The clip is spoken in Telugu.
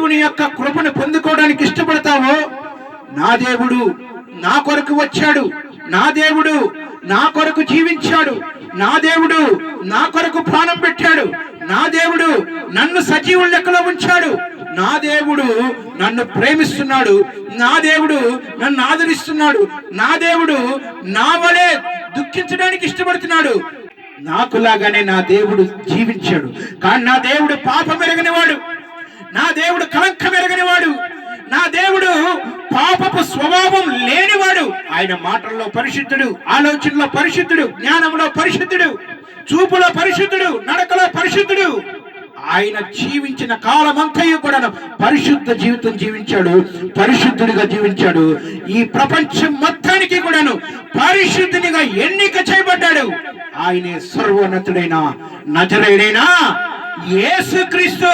దేవుని యొక్క కృపను పొందుకోవడానికి ఇష్టపడతావో, నా దేవుడు నా కొరకు వచ్చాడు, నా దేవుడు నా కొరకు జీవించాడు, నా దేవుడు నా కొరకు ప్రాణం పెట్టాడు, నా దేవుడు నన్ను సజీవుల లెక్కలో ఉంచాడు, నా దేవుడు నన్ను ప్రేమిస్తున్నాడు, నా దేవుడు నన్ను ఆదరిస్తున్నాడు, నా దేవుడు నా వలె దుఃఖించడానికి ఇష్టపడుతున్నాడు, నాకులాగానే నా దేవుడు జీవించాడు. కానీ నా దేవుడు పాపం ఎరగనివాడు, నా దేవుడు కళంకం ఎరగనివాడు, నా దేవుడు పాపపు స్వభావం లేనివాడు. ఆయన మాటల్లో పరిశుద్ధుడు, ఆలోచనలో పరిశుద్ధుడు, జ్ఞానంలో పరిశుద్ధుడు, చూపులో పరిశుద్ధుడు, నడకలో పరిశుద్ధుడు. ఆయన జీవించిన కాలమంతయు కూడా పరిశుద్ధ జీవితం జీవించాడు, పరిశుద్ధుడిగా జీవించాడు. ఈ ప్రపంచం మొత్తానికి కూడాను పరిశుద్ధునిగా ఎన్నిక చేయబడ్డాడు. ఆయనే సర్వోన్నతుడైన నజరేయుడైన యేసుక్రీస్తు.